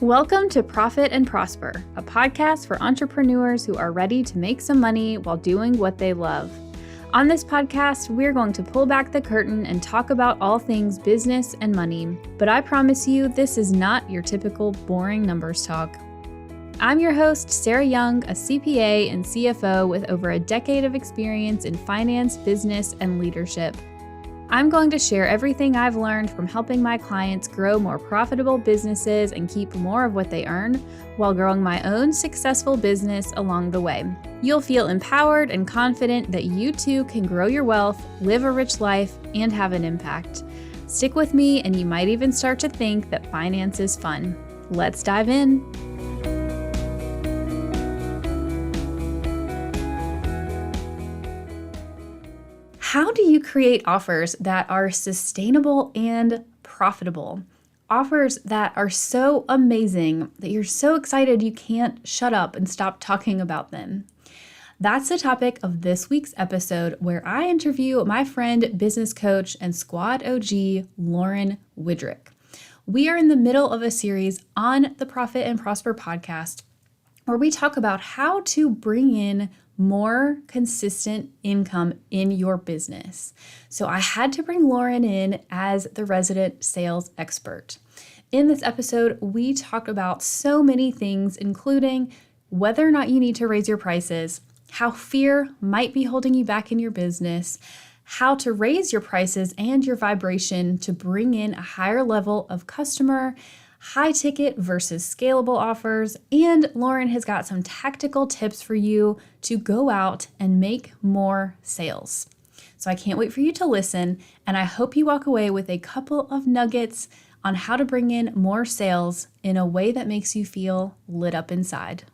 Welcome to Profit and Prosper, a podcast for entrepreneurs who are ready to make some money while doing what they love. On this podcast, we're going to pull back the curtain and talk about all things business and money. But I promise you, this is not your typical boring numbers talk. I'm your host, Sarah Young, a CPA and CFO with over a decade of experience in finance, business, and leadership. I'm going to share everything I've learned from helping my clients grow more profitable businesses and keep more of what they earn while growing my own successful business along the way. You'll feel empowered and confident that you too can grow your wealth, live a rich life, and have an impact. Stick with me and you might even start to think that finance is fun. Let's dive in. How do you create offers that are sustainable and profitable? Offers that are so amazing that you're so excited you can't shut up and stop talking about them. That's the topic of this week's episode, where I interview my friend, business coach, and squad OG, Lauren Widrick. We are in the middle of a series on the Profit and Prosper podcast, where we talk about how to bring in more consistent income in your business. So I had to bring Lauren in as the resident sales expert. In this episode, we talk about so many things, including whether or not you need to raise your prices, how fear might be holding you back in your business, how to raise your prices and your vibration to bring in a higher level of customer, high ticket versus scalable offers, and Lauren has got some tactical tips for you to go out and make more sales. So I can't wait for you to listen, and I hope you walk away with a couple of nuggets on how to bring in more sales in a way that makes you feel lit up inside.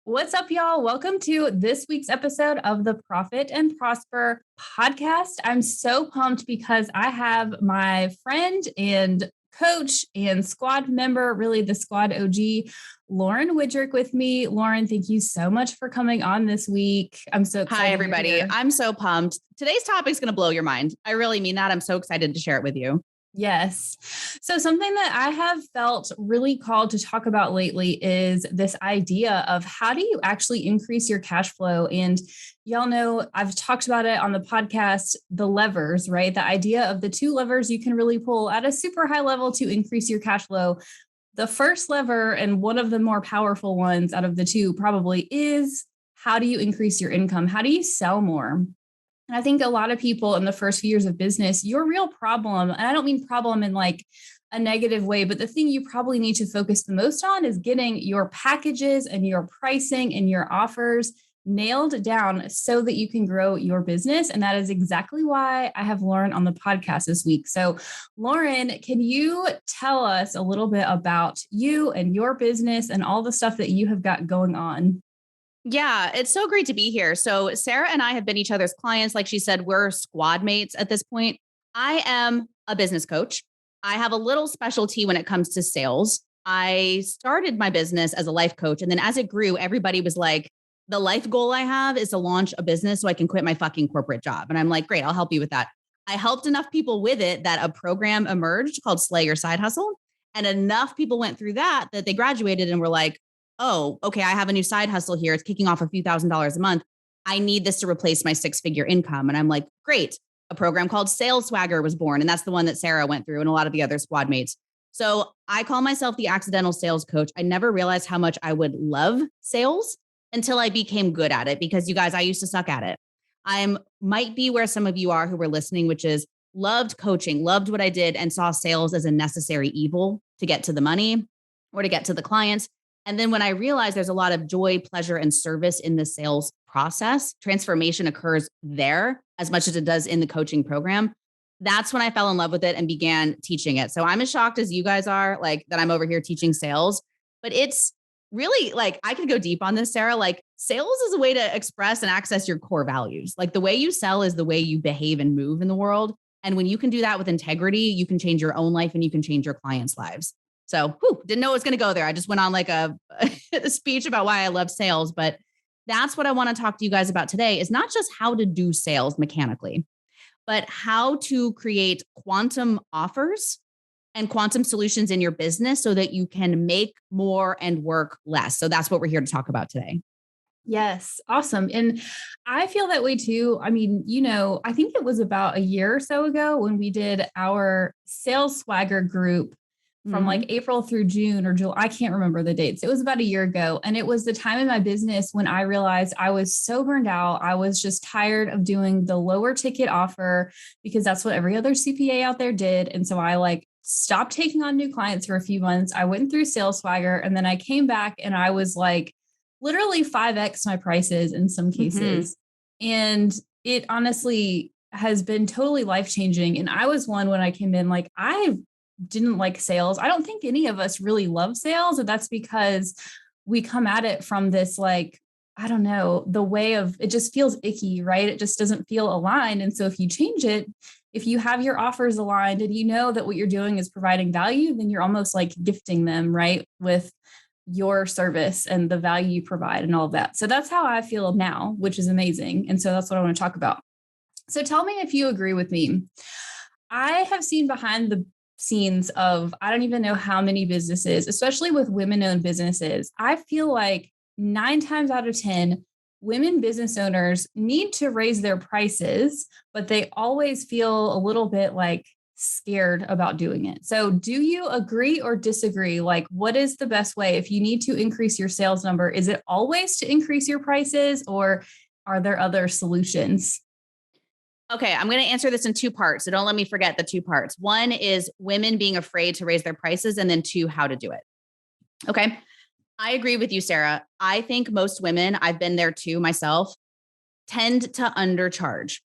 What's up, y'all? Welcome to this week's episode of the Profit and Prosper podcast. I'm so pumped because I have my friend and coach and squad member, really the squad OG, Lauren Widrick with me. Lauren, thank you so much for coming on this week. I'm so excited. Hi, everybody. I'm so pumped. Today's topic is going to blow your mind. I really mean that. I'm so excited to share it with you. Yes. So something that I have felt really called to talk about lately is this idea of how do you actually increase your cash flow? And y'all know I've talked about it on the podcast, the levers, right? The idea of the two levers you can really pull at a super high level to increase your cash flow. The first lever, and one of the more powerful ones out of the two probably, is how do you increase your income? How do you sell more? And I think a lot of people in the first few years of business, your real problem, and I don't mean problem in like a negative way, but the thing you probably need to focus the most on is getting your packages and your pricing and your offers nailed down so that you can grow your business. And that is exactly why I have Lauren on the podcast this week. So Lauren, can you tell us a little bit about you and your business and all the stuff that you have got going on? Yeah, it's so great to be here. So Sarah and I have been each other's clients. Like she said, we're squad mates at this point. I am a business coach. I have a little specialty when it comes to sales. I started my business as a life coach. And then as it grew, everybody was like, the life goal I have is to launch a business so I can quit my fucking corporate job. And I'm like, great, I'll help you with that. I helped enough people with it that a program emerged called Slay Your Side Hustle. And enough people went through that they graduated and were like, oh, okay, I have a new side hustle here. It's kicking off a few $1,000s a month. I need this to replace my 6-figure income. And I'm like, great. A program called Sales Swagger was born. And that's the one that Sarah went through and a lot of the other squad mates. So I call myself the accidental sales coach. I never realized how much I would love sales until I became good at it, because you guys, I used to suck at it. I might be where some of you are who were listening, which is loved coaching, loved what I did, and saw sales as a necessary evil to get to the money or to get to the clients. And then when I realized there's a lot of joy, pleasure, and service in the sales process, transformation occurs there as much as it does in the coaching program. That's when I fell in love with it and began teaching it. So I'm as shocked as you guys are, like, that I'm over here teaching sales, but it's really like, I could go deep on this, Sarah. Like, sales is a way to express and access your core values. Like, the way you sell is the way you behave and move in the world. And when you can do that with integrity, you can change your own life and you can change your clients' lives. So didn't know it was going to go there. I just went on like a speech about why I love sales, but that's what I want to talk to you guys about today, is not just how to do sales mechanically, but how to create quantum offers and quantum solutions in your business so that you can make more and work less. So that's what we're here to talk about today. Yes, awesome. And I feel that way too. I mean, I think it was about a year or so ago when we did our sales swagger group from like April through June or July. I can't remember the dates. It was about a year ago. And it was the time in my business when I realized I was so burned out. I was just tired of doing the lower ticket offer because that's what every other CPA out there did. And so I stopped taking on new clients for a few months. I went through sales swagger and then I came back and I was like, literally 5x my prices in some cases. And it honestly has been totally life-changing. And I was one when I came in, I didn't like sales. I don't think any of us really love sales. And that's because we come at it from this, I don't know, the way of, it just feels icky, right? It just doesn't feel aligned. And so if you change it, if you have your offers aligned and you know that what you're doing is providing value, then you're almost like gifting them, right? With your service and the value you provide and all of that. So that's how I feel now, which is amazing. And so that's what I want to talk about. So tell me if you agree with me. I have seen behind the scenes of, I don't even know how many businesses, especially with women-owned businesses. I feel like 9 times out of 10, women business owners need to raise their prices, but they always feel a little bit scared about doing it. So do you agree or disagree? What is the best way if you need to increase your sales number? Is it always to increase your prices or are there other solutions? Okay, I'm going to answer this in 2 parts. So don't let me forget the 2 parts. One is women being afraid to raise their prices, and then 2, how to do it. Okay. I agree with you, Sarah. I think most women, I've been there too myself, tend to undercharge.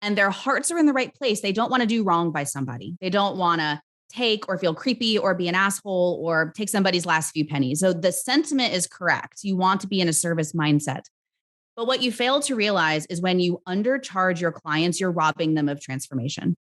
And their hearts are in the right place. They don't want to do wrong by somebody. They don't want to take or feel creepy or be an asshole or take somebody's last few pennies. So the sentiment is correct. You want to be in a service mindset. But what you fail to realize is when you undercharge your clients, you're robbing them of transformation,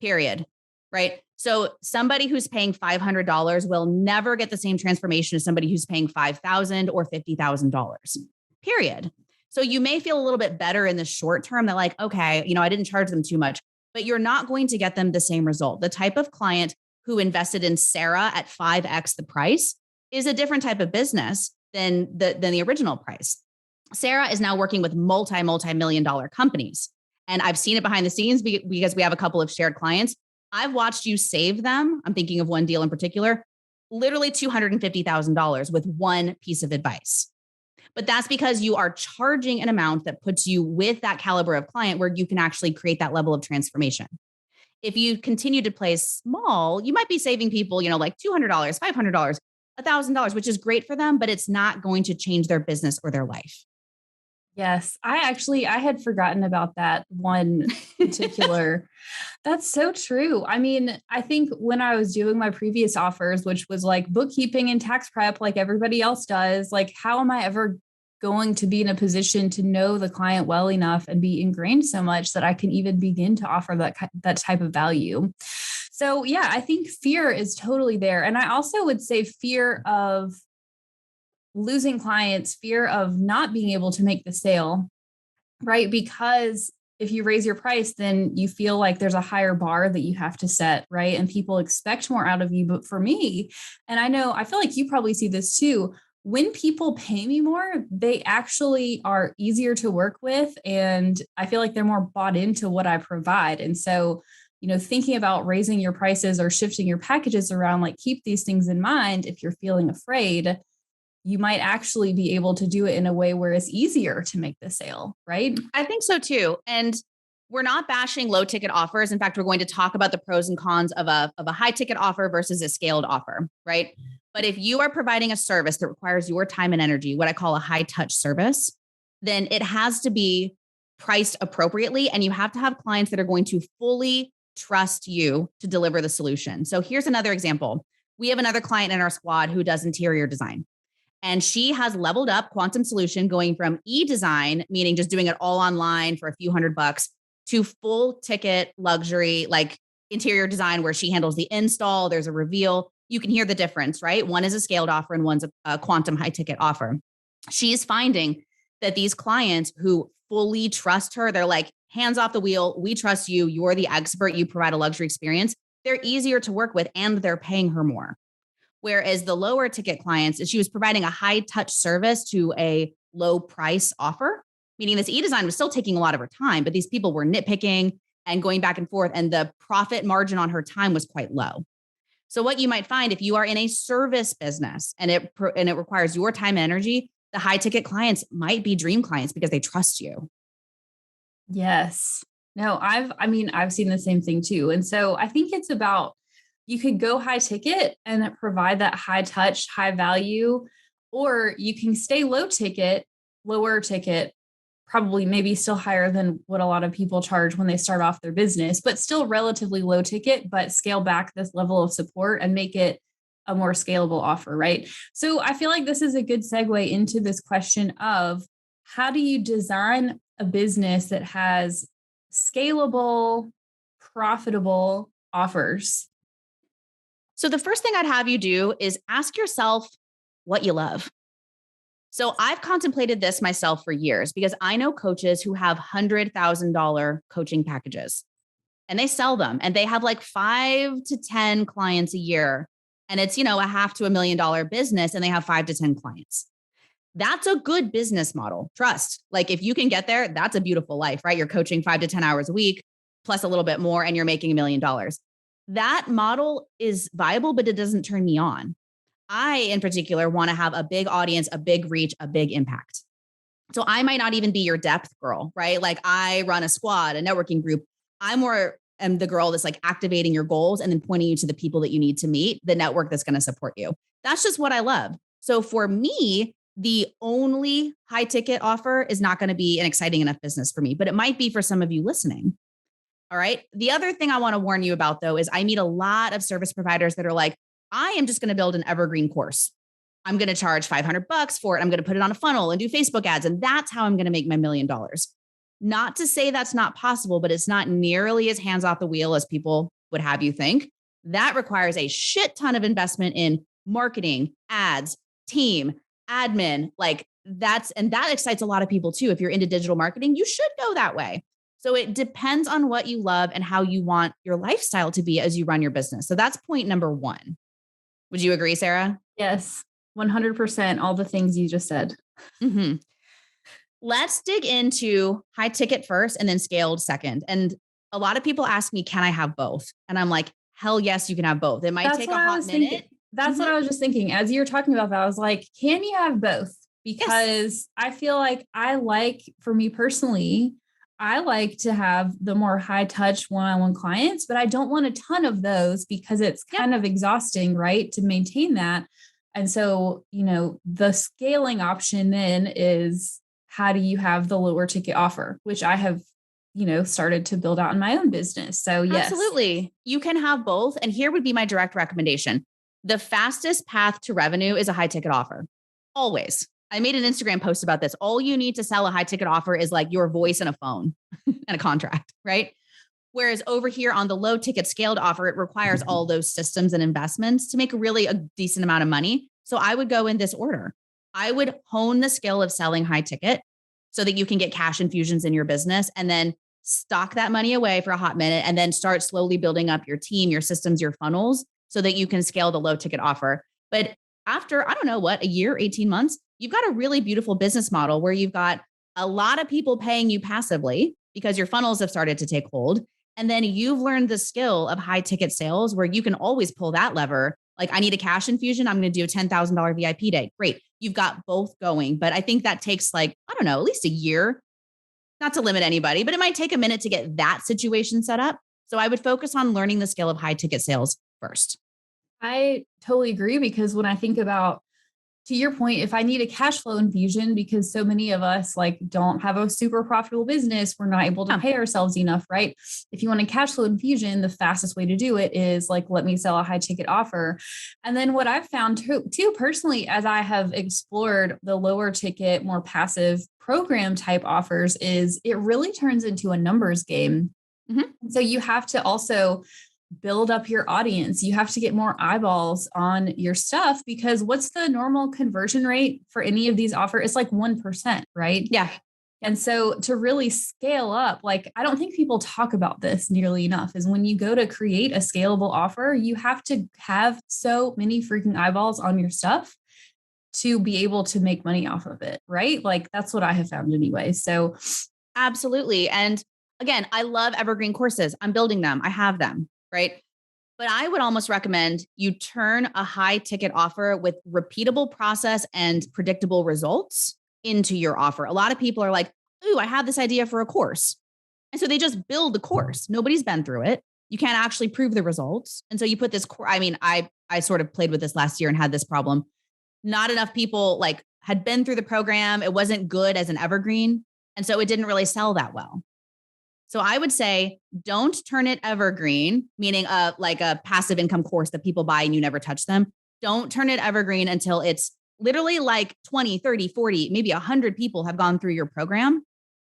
period. Right? So somebody who's paying $500 will never get the same transformation as somebody who's paying $5,000 or $50,000, period. So you may feel a little bit better in the short term that okay, I didn't charge them too much, but you're not going to get them the same result. The type of client who invested in Sarah at 5x the price is a different type of business than the original price. Sarah is now working with multi-million dollar companies. And I've seen it behind the scenes because we have a couple of shared clients. I've watched you save them. I'm thinking of one deal in particular, literally $250,000 with one piece of advice. But that's because you are charging an amount that puts you with that caliber of client where you can actually create that level of transformation. If you continue to play small, you might be saving people, $200, $500, $1,000, which is great for them, but it's not going to change their business or their life. Yes, I had forgotten about that one particular. That's so true. I mean, I think when I was doing my previous offers, which was bookkeeping and tax prep, like everybody else does, how am I ever going to be in a position to know the client well enough and be ingrained so much that I can even begin to offer that type of value? So yeah, I think fear is totally there. And I also would say fear of losing clients, fear of not being able to make the sale, right? Because if you raise your price, then you feel like there's a higher bar that you have to set, right? And people expect more out of you. But for me, and I feel like you probably see this too, when people pay me more, they actually are easier to work with. And I feel like they're more bought into what I provide. And so, thinking about raising your prices or shifting your packages around, keep these things in mind. If you're feeling afraid, you might actually be able to do it in a way where it's easier to make the sale, right? I think so too. And we're not bashing low ticket offers. In fact, we're going to talk about the pros and cons of a high ticket offer versus a scaled offer, right? But if you are providing a service that requires your time and energy, what I call a high touch service, then it has to be priced appropriately. And you have to have clients that are going to fully trust you to deliver the solution. So here's another example. We have another client in our squad who does interior design. And she has leveled up quantum solution going from e-design, meaning just doing it all online for a few $100, to full ticket luxury, interior design where she handles the install. There's a reveal. You can hear the difference, right? One is a scaled offer and one's a quantum high ticket offer. She's finding that these clients who fully trust her, they're hands off the wheel. We trust you. You're the expert. You provide a luxury experience. they're easier to work with and they're paying her more. Whereas the lower ticket clients, she was providing a high touch service to a low price offer, meaning this e-design was still taking a lot of her time, but these people were nitpicking and going back and forth, and the profit margin on her time was quite low. So what you might find if you are in a service business and it requires your time and energy, the high ticket clients might be dream clients because they trust you. Yes. No, I've seen the same thing too. And so I think it's about, you could go high ticket and provide that high touch, high value, or you can stay lower ticket, probably maybe still higher than what a lot of people charge when they start off their business, but still relatively low ticket, but scale back this level of support and make it a more scalable offer, right? So I feel like this is a good segue into this question of how do you design a business that has scalable, profitable offers? So the first thing I'd have you do is ask yourself what you love. So I've contemplated this myself for years because I know coaches who have $100,000 coaching packages and they sell them and they have like 5 to 10 clients a year. And it's, a half to $1 million business and they have 5 to 10 clients. That's a good business model. Trust. Like if you can get there, that's a beautiful life, right? You're coaching 5 to 10 hours a week, plus a little bit more, and you're making $1 million. That model is viable, but it doesn't turn me on. I, in particular, want to have a big audience, a big reach, a big impact. So I might not even be your depth girl, right? Like I run a squad, a networking group. I more am the girl that's like activating your goals and then pointing you to the people that you need to meet, the network that's going to support you. That's just what I love. So for me, the only high ticket offer is not going to be an exciting enough business for me, but it might be for some of you listening. All right. The other thing I want to warn you about, though, is I meet a lot of service providers that are like, I am just going to build an evergreen course. I'm going to charge $500 for it. I'm going to put it on a funnel and do Facebook ads. And that's how I'm going to make my $1 million. Not to say that's not possible, but it's not nearly as hands off the wheel as people would have you think. That requires a shit ton of investment in marketing, ads, team, admin, and that excites a lot of people too. If you're into digital marketing, you should go that way. So it depends on what you love and how you want your lifestyle to be as you run your business. So that's point number 1. Would you agree, Sarah? Yes, 100%. All the things you just said. Mm-hmm. Let's dig into high ticket first and then scaled second. And a lot of people ask me, can I have both? And I'm like, hell yes, you can have both. It might take a hot minute. That's what I was just thinking. As you were talking about that, I was like, can you have both? Because I feel like for me personally, I like to have the more high touch one-on-one clients, but I don't want a ton of those because it's kind of exhausting, right? To maintain that. And so, the scaling option then is, how do you have the lower ticket offer, which I have, started to build out in my own business. So yes. Absolutely. You can have both. And here would be my direct recommendation. The fastest path to revenue is a high ticket offer. Always. I made an Instagram post about this. All you need to sell a high ticket offer is like your voice and a phone and a contract, right? Whereas over here on the low ticket scaled offer, it requires all those systems and investments to make really a decent amount of money. So I would go in this order. I would hone the skill of selling high ticket so that you can get cash infusions in your business and then stock that money away for a hot minute and then start slowly building up your team, your systems, your funnels so that you can scale the low ticket offer. But after, I don't know what, a year, 18 months, you've got a really beautiful business model where you've got a lot of people paying you passively because your funnels have started to take hold. And then you've learned the skill of high ticket sales where you can always pull that lever. Like, I need a cash infusion. I'm going to do a $10,000 VIP day. Great. You've got both going. But I think that takes at least a year, not to limit anybody, but it might take a minute to get that situation set up. So I would focus on learning the skill of high ticket sales first. I totally agree, because when I think about, to your point, if I need a cash flow infusion, because so many of us don't have a super profitable business, we're not able to pay ourselves enough, right? If you want a cash flow infusion, the fastest way to do it is let me sell a high ticket offer. And then what I've found too personally, as I have explored the lower ticket, more passive program type offers, is it really turns into a numbers game. Mm-hmm. So you have to also build up your audience. You have to get more eyeballs on your stuff, because what's the normal conversion rate for any of these offers? It's 1%, right? Yeah. And so to really scale up, like I don't think people talk about this nearly enough, is when you go to create a scalable offer, you have to have so many freaking eyeballs on your stuff to be able to make money off of it, right? Like that's what I have found anyway. So Absolutely. And again, I love evergreen courses. I'm building them. I have them, right? But I would almost recommend you turn a high ticket offer with repeatable process and predictable results into your offer. A lot of people are like, ooh, I have this idea for a course. And so they just build the course. Nobody's been through it. You can't actually prove the results. And so you put this, I mean, I sort of played with this last year and had this problem. Not enough people like had been through the program. It wasn't good as an evergreen. And so it didn't really sell that well. So I would say don't turn it evergreen, meaning like a passive income course that people buy and you never touch them. Don't turn it evergreen until it's literally like 20, 30, 40, maybe 100 people have gone through your program.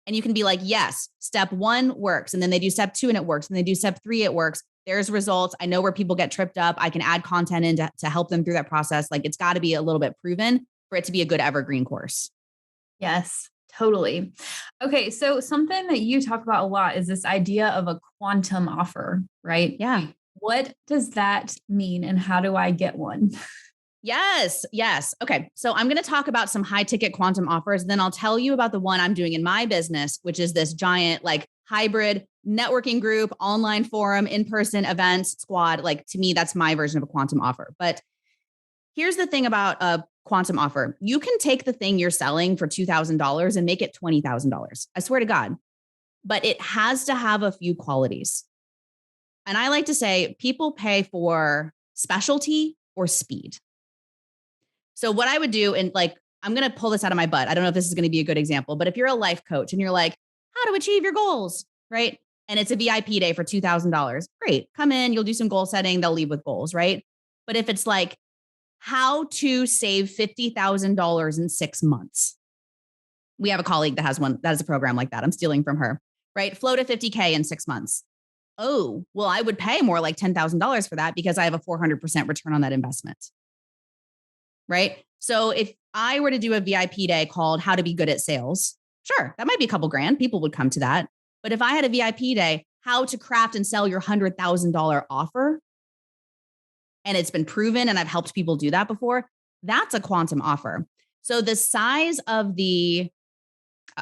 And you can be like, yes, step 1 works. And then they do step 2 and it works. And they do step 3, it works. There's results. I know where people get tripped up. I can add content in to help them through that process. Like it's got to be a little bit proven for it to be a good evergreen course. yes, totally. Okay. So something that you talk about a lot is this idea of a quantum offer, right? Yeah. What does that mean and how do I get one? Yes. Yes. Okay. So I'm going to talk about some high ticket quantum offers. Then I'll tell you about the one I'm doing in my business, which is this giant, like hybrid networking group, online forum, in-person events, squad. Like to me, that's my version of a quantum offer. But here's the thing about a quantum offer. You can take the thing you're selling for $2,000 and make it $20,000. I swear to God. But it has to have a few qualities. And I like to say people pay for specialty or speed. So what I would do, and like, I'm going to pull this out of my butt. I don't know if this is going to be a good example, but if you're a life coach and you're like, how to achieve your goals, right? And it's a VIP day for $2,000. Great. Come in, you'll do some goal setting. They'll leave with goals, right? But if it's like how to save $50,000 in 6 months, we have a colleague that has a program like that. I'm stealing from her, right? Flow to 50K in 6 months. Oh, well, I would pay more like $10,000 for that because I have a 400% return on that investment. Right. So if I were to do a VIP day called How to Be Good at Sales, sure, that might be a couple grand. People would come to that. But if I had a VIP day, how to craft and sell your $100,000 offer, and it's been proven and I've helped people do that before, that's a quantum offer. So the size of I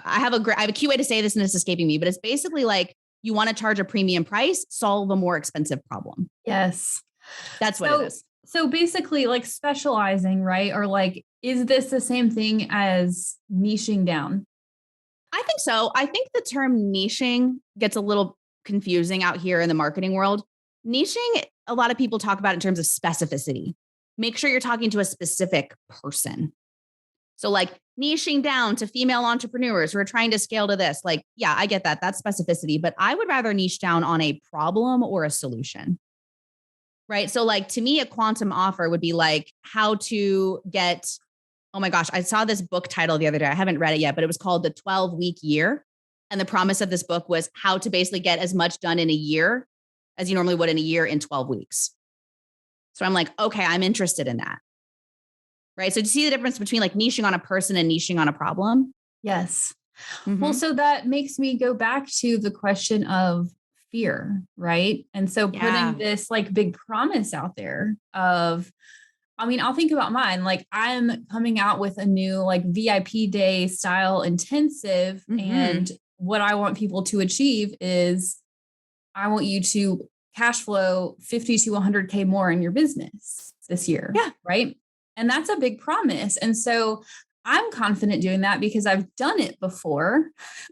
have a cute way to say this and it's escaping me, but it's basically like you want to charge a premium price, solve a more expensive problem. Yes. That's what it is. So basically like specializing, right? Or like, is this the same thing as niching down? I think so. I think the term niching gets a little confusing out here in the marketing world. Niching, a lot of people talk about in terms of specificity. Make sure you're talking to a specific person. So like niching down to female entrepreneurs who are trying to scale to this. Like, yeah, I get that. That's specificity, but I would rather niche down on a problem or a solution. Right. So like to me, a quantum offer would be like how to get, oh my gosh, I saw this book title the other day. I haven't read it yet, but it was called The 12-Week Year. And the promise of this book was how to basically get as much done in a year as you normally would in a year in 12 weeks. So I'm like, okay, I'm interested in that. Right. So do you see the difference between like niching on a person and niching on a problem? Yes. Mm-hmm. Well, so that makes me go back to the question of fear, right? And so putting this like big promise out there of, I mean, I'll think about mine. Like I'm coming out with a new like VIP day style intensive. Mm-hmm. And what I want people to achieve is I want you to cash flow 50 to 100K more in your business this year. Yeah. Right. And that's a big promise. And so I'm confident doing that because I've done it before,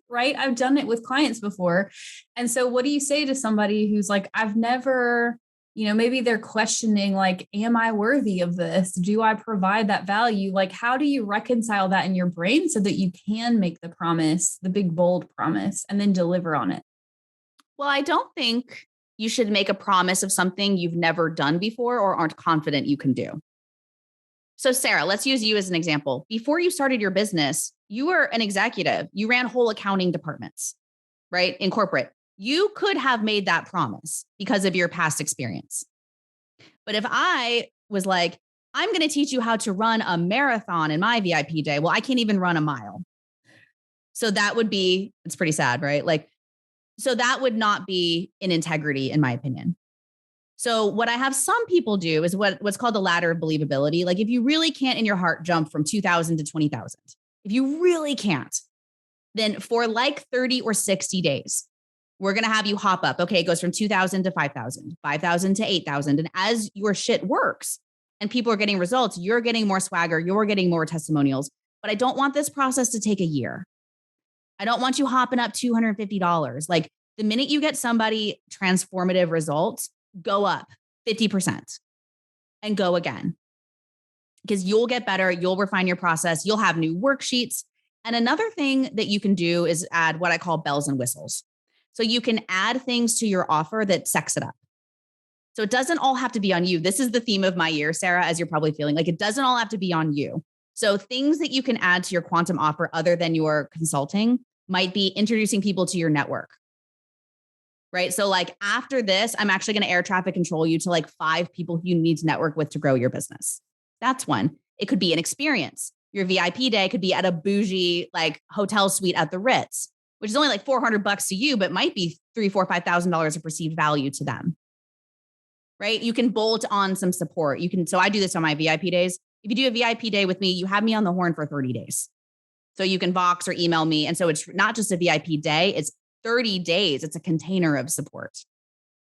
right? I've done it with clients before. And so what do you say to somebody who's like, I've never, maybe they're questioning like, am I worthy of this? Do I provide that value? Like, how do you reconcile that in your brain so that you can make the promise, the big, bold promise, and then deliver on it? Well, I don't think you should make a promise of something you've never done before or aren't confident you can do. So Sarah, let's use you as an example. Before you started your business, you were an executive. You ran whole accounting departments, right? In corporate. You could have made that promise because of your past experience. But if I was like, I'm going to teach you how to run a marathon in my VIP day. Well, I can't even run a mile. So that would be, it's pretty sad, right? Like, so that would not be in integrity, in my opinion. So what I have some people do is what's called the ladder of believability. Like if you really can't in your heart jump from 2,000 to 20,000, if you really can't, then for like 30 or 60 days, we're going to have you hop up. Okay, it goes from 2,000 to 5,000, 5,000 to 8,000. And as your shit works and people are getting results, you're getting more swagger, you're getting more testimonials. But I don't want this process to take a year. I don't want you hopping up $250. Like the minute you get somebody transformative results, go up 50% and go again. Because you'll get better, you'll refine your process, you'll have new worksheets. And another thing that you can do is add what I call bells and whistles. So you can add things to your offer that sex it up. So it doesn't all have to be on you. This is the theme of my year, Sarah, as you're probably feeling. Like it doesn't all have to be on you. So things that you can add to your quantum offer other than your consulting might be introducing people to your network. Right. So like after this, I'm actually going to air traffic control you to like 5 people you need to network with to grow your business. That's one. It could be an experience. Your VIP day could be at a bougie like hotel suite at the Ritz, which is only like $400 to you, but might be $3,000, $4,000, $5,000 of perceived value to them. Right. You can bolt on some support. You can. So I do this on my VIP days. If you do a VIP day with me, you have me on the horn for 30 days. So you can box or email me. And so it's not just a VIP day, it's 30 days. It's a container of support.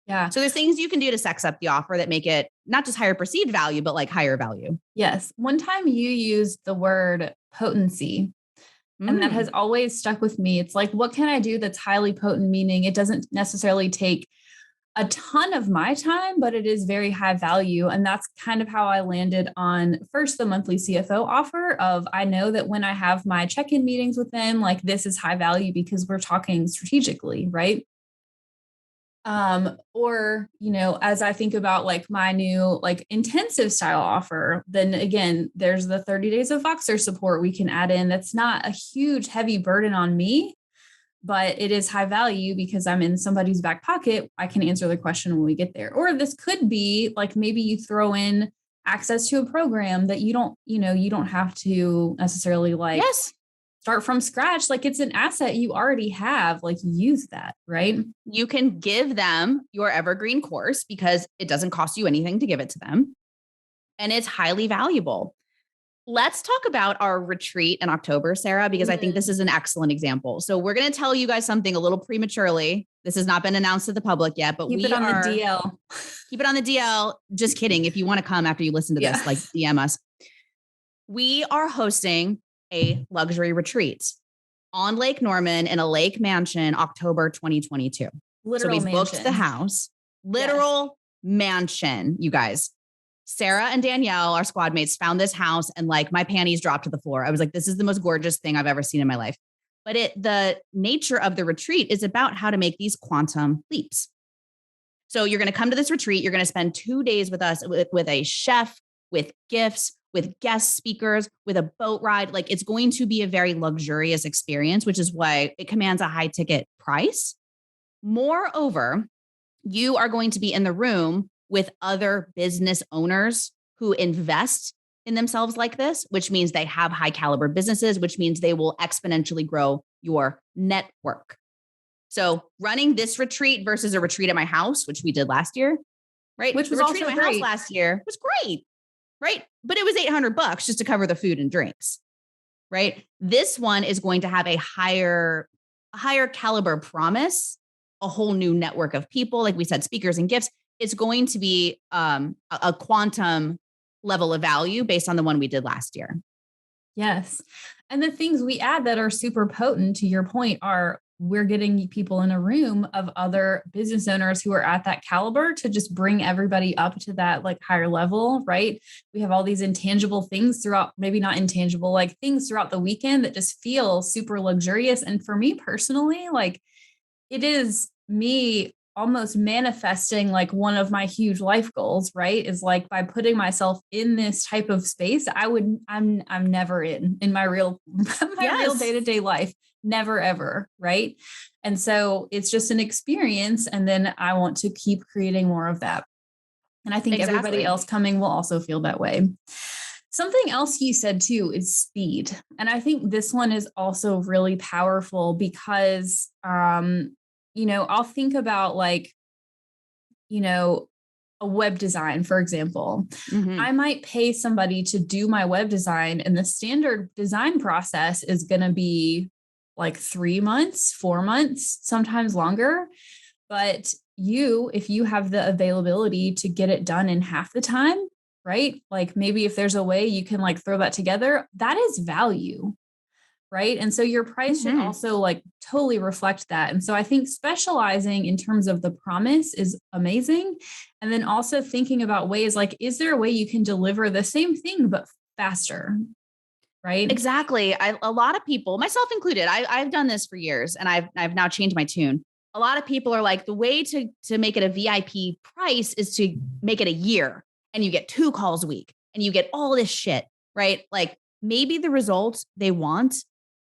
Yeah. So there's things you can do to sex up the offer that make it not just higher perceived value, but like higher value. Yes. One time you used the word potency, and that has always stuck with me. It's like, what can I do that's highly potent? Meaning it doesn't necessarily take a ton of my time, but it is very high value. And that's kind of how I landed on first the monthly CFO offer of, I know that when I have my check-in meetings with them, like this is high value because we're talking strategically, right? Or, you know, as I think about like my new like intensive style offer, then again, there's the 30 days of Voxer support we can add in. That's not a huge, heavy burden on me, but it is high value because I'm in somebody's back pocket. I can answer the question when we get there. Or this could be like, maybe you throw in access to a program that you don't have to necessarily like start from scratch. Like it's an asset you already have, like use that, right? You can give them your Evergreen course because it doesn't cost you anything to give it to them. And it's highly valuable. Let's talk about our retreat in October, Sarah, because I think this is an excellent example. So we're going to tell you guys something a little prematurely. This has not been announced to the public yet, but keep it on the DL. Keep it on the DL. Just kidding. If you want to come after you listen to this, like DM us. We are hosting a luxury retreat on Lake Norman in a lake mansion, October 2022. Literal so we've mansion. booked the house, literal mansion, you guys. Sarah and Danielle, our squad mates, found this house and like my panties dropped to the floor. I was like, this is the most gorgeous thing I've ever seen in my life. But the nature of the retreat is about how to make these quantum leaps. So you're going to come to this retreat. You're going to spend 2 days with us with a chef, with gifts, with guest speakers, with a boat ride. Like it's going to be a very luxurious experience, which is why it commands a high ticket price. Moreover, you are going to be in the room with other business owners who invest in themselves like this, which means they have high caliber businesses, which means they will exponentially grow your network. So running this retreat versus a retreat at my house, which we did last year, right? Which was the also retreat at my house last year was great, right? But it was $800 just to cover the food and drinks, right? This one is going to have a higher caliber promise, a whole new network of people, like we said, speakers and gifts. It's going to be a quantum level of value based on the one we did last year. Yes. And the things we add that are super potent, to your point, are we're getting people in a room of other business owners who are at that caliber to just bring everybody up to that like higher level, right? We have all these intangible things throughout, maybe not intangible, like things throughout the weekend that just feel super luxurious. And for me personally, like it is me almost manifesting like one of my huge life goals, right? Is like by putting myself in this type of space, I'm never in my real, real day-to-day life, never ever. Right. And so it's just an experience. And then I want to keep creating more of that. And I think everybody else coming will also feel that way. Something else you said too is speed. And I think this one is also really powerful because, I'll think about like, you know, a web design, for example. Mm-hmm. I might pay somebody to do my web design, and the standard design process is going to be like 3 months, 4 months, sometimes longer. But if you have the availability to get it done in half the time, right? Like maybe if there's a way you can like throw that together, that is value, right? And so your price should also like totally reflect that. And so I think specializing in terms of the promise is amazing. And then also thinking about ways like, is there a way you can deliver the same thing, but faster? Right? Exactly. A lot of people, myself included, I've done this for years and I've now changed my tune. A lot of people are like, the way to make it a VIP price is to make it a year and you get 2 calls a week and you get all this shit, right? Like maybe the results they want,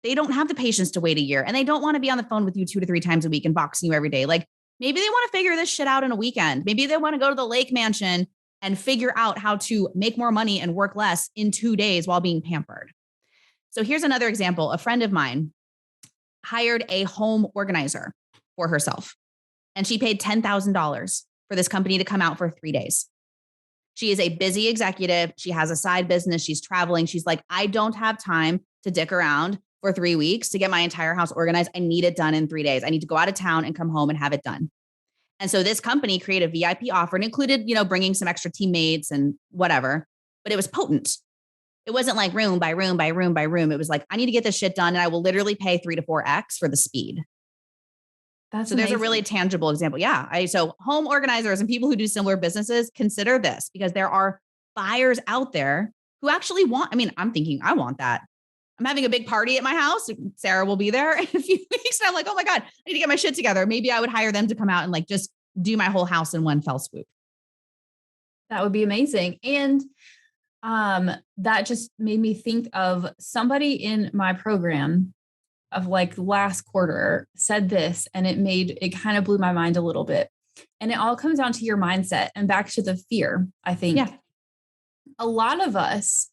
they don't have the patience to wait a year and they don't want to be on the phone with you 2 to 3 times a week and boxing you every day. Like maybe they want to figure this shit out in a weekend. Maybe they want to go to the lake mansion and figure out how to make more money and work less in 2 days while being pampered. So here's another example. A friend of mine hired a home organizer for herself, and she paid $10,000 for this company to come out for 3 days. She is a busy executive. She has a side business. She's traveling. She's like, I don't have time to dick around for 3 weeks to get my entire house organized. I need it done in 3 days. I need to go out of town and come home and have it done. And so this company created a VIP offer and included, bringing some extra teammates and whatever, but it was potent. It wasn't like room by room by room by room. It was like, I need to get this shit done and I will literally pay 3 to 4x for the speed. That's so amazing. There's a really tangible example. Yeah. So home organizers and people who do similar businesses, consider this because there are buyers out there who actually want, I'm thinking I want that. I'm having a big party at my house. Sarah will be there in a few weeks. And I'm like, oh my God, I need to get my shit together. Maybe I would hire them to come out and like just do my whole house in one fell swoop. That would be amazing. And that just made me think of somebody in my program of like last quarter said this, and it kind of blew my mind a little bit. And it all comes down to your mindset and back to the fear. I think a lot of us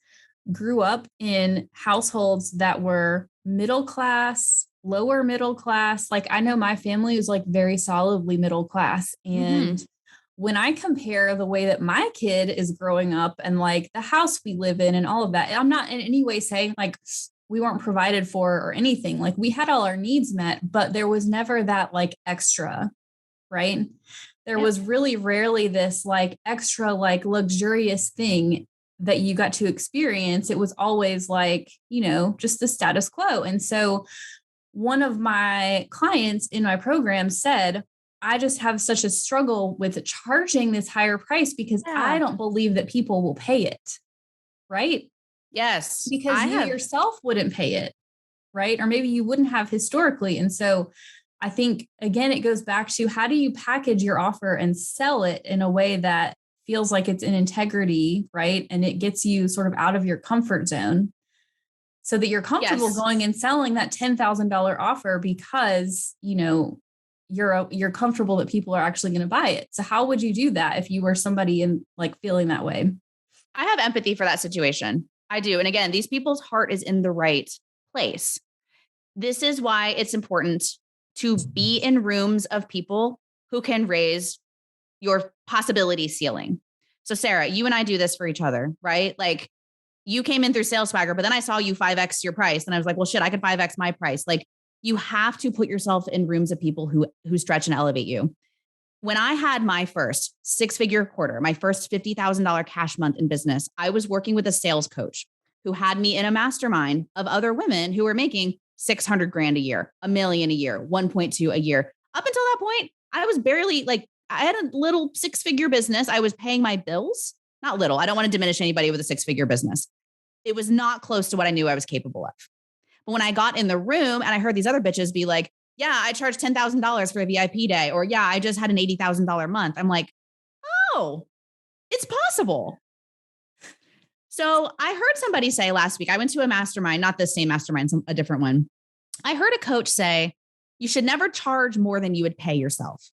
grew up in households that were middle class, lower middle class. Like I know my family was like very solidly middle class. And when I compare the way that my kid is growing up and like the house we live in and all of that, I'm not in any way saying like we weren't provided for or anything. Like we had all our needs met, but there was never that like extra, right? There was really rarely this like extra, like luxurious thing that you got to experience. It was always like, just the status quo. And so one of my clients in my program said, I just have such a struggle with charging this higher price because I don't believe that people will pay it. Right? Yes. Because you yourself wouldn't pay it. Right? Or maybe you wouldn't have historically. And so I think, again, it goes back to how do you package your offer and sell it in a way that feels like it's in integrity, right? And it gets you sort of out of your comfort zone so that you're comfortable going and selling that $10,000 offer because, you're comfortable that people are actually going to buy it. So how would you do that if you were somebody in like feeling that way? I have empathy for that situation. I do. And again, these people's heart is in the right place. This is why it's important to be in rooms of people who can raise your possibility ceiling. So Sarah, you and I do this for each other, right? Like you came in through Sales Swagger, but then I saw you 5x your price. And I was like, well, shit, I could 5x my price. Like you have to put yourself in rooms of people who stretch and elevate you. When I had my first 6-figure quarter, my first $50,000 cash month in business, I was working with a sales coach who had me in a mastermind of other women who were making 600 grand a year, $1 million a year, 1.2 a year. Up until that point, I was barely like, I had a little 6-figure business. I was paying my bills, not little. I don't want to diminish anybody with a 6-figure business. It was not close to what I knew I was capable of. But when I got in the room and I heard these other bitches be like, yeah, I charged $10,000 for a VIP day, or yeah, I just had an $80,000 month. I'm like, oh, it's possible. So I heard somebody say last week, I went to a mastermind, not the same mastermind, a different one. I heard a coach say, you should never charge more than you would pay yourself.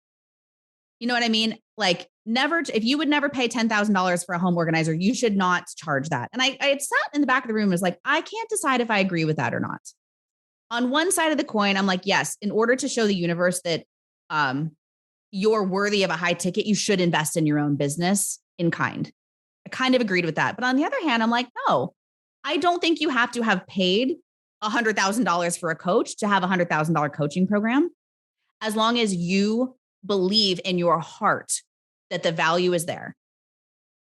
You know what I mean? Like never, if you would never pay $10,000 for a home organizer, you should not charge that. And I had sat in the back of the room and was like, I can't decide if I agree with that or not. On one side of the coin, I'm like, yes, in order to show the universe that you're worthy of a high ticket, you should invest in your own business in kind. I kind of agreed with that. But on the other hand, I'm like, no, I don't think you have to have paid $100,000 for a coach to have a $100,000 coaching program. As long as you believe in your heart that the value is there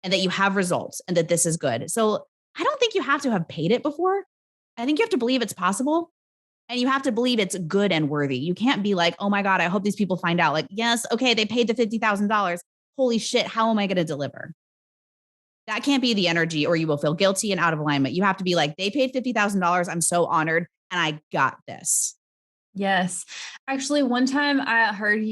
and that you have results and that this is good. So I don't think you have to have paid it before. I think you have to believe it's possible and you have to believe it's good and worthy. You can't be like, oh my God, I hope these people find out. Like, yes, okay, they paid the $50,000. Holy shit, how am I going to deliver? That can't be the energy or you will feel guilty and out of alignment. You have to be like, they paid $50,000. I'm so honored and I got this. Yes. Actually, one time I heard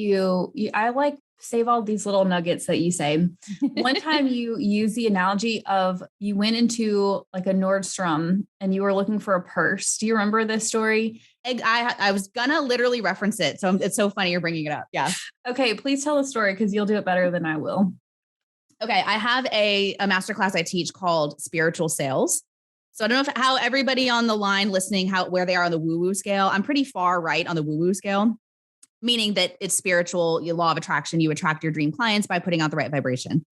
I like save all these little nuggets that you say. One time you use the analogy of you went into like a Nordstrom and you were looking for a purse. Do you remember this story? I was gonna literally reference it. So it's so funny you're bringing it up. Yeah. Okay. Please tell the story because you'll do it better than I will. Okay. I have a masterclass I teach called Spiritual Sales. So I don't know how everybody on the line listening, where they are on the woo-woo scale. I'm pretty far right on the woo-woo scale, meaning that it's spiritual, your law of attraction. You attract your dream clients by putting out the right vibration.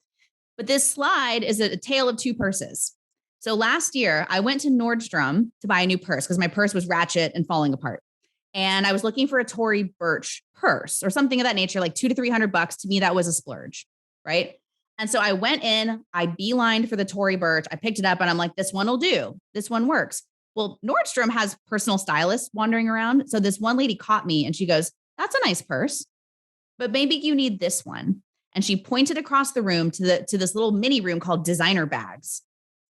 But this slide is a tale of two purses. So last year I went to Nordstrom to buy a new purse because my purse was ratchet and falling apart. And I was looking for a Tory Burch purse or something of that nature, like $200 to $300. To me, that was a splurge, right? And so I went in, I beelined for the Tory Burch. I picked it up and I'm like, this one will do. This one works. Well, Nordstrom has personal stylists wandering around. So this one lady caught me and she goes, that's a nice purse, but maybe you need this one. And she pointed across the room to this little mini room called designer bags.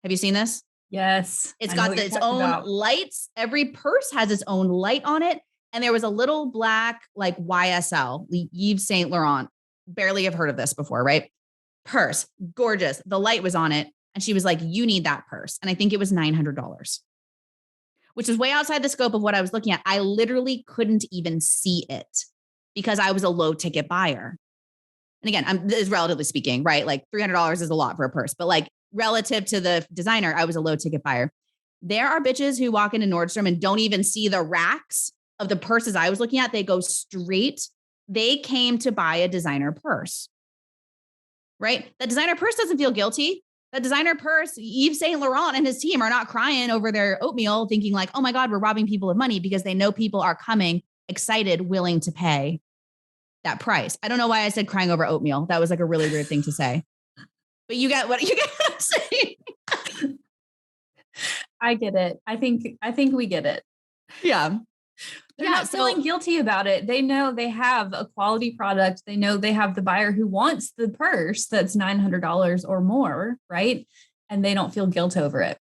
Have you seen this? Yes. It's got its own lights. Every purse has its own light on it. And there was a little black, like YSL, Yves Saint Laurent. Barely have heard of this before, right? Purse, gorgeous. The light was on it. And she was like, you need that purse. And I think it was $900, which is way outside the scope of what I was looking at. I literally couldn't even see it because I was a low ticket buyer. And again, this is relatively speaking, right? Like $300 is a lot for a purse, but like relative to the designer, I was a low ticket buyer. There are bitches who walk into Nordstrom and don't even see the racks of the purses I was looking at. They go straight. They came to buy a designer purse. Right? The designer purse doesn't feel guilty. The designer purse, Yves Saint Laurent and his team are not crying over their oatmeal thinking like, oh my God, we're robbing people of money because they know people are coming excited, willing to pay that price. I don't know why I said crying over oatmeal. That was like a really weird thing to say, but you get what I'm saying. I get it. I think we get it. Yeah. They're not feeling guilty about it. They know they have a quality product. They know they have the buyer who wants the purse that's $900 or more, right? And they don't feel guilt over it.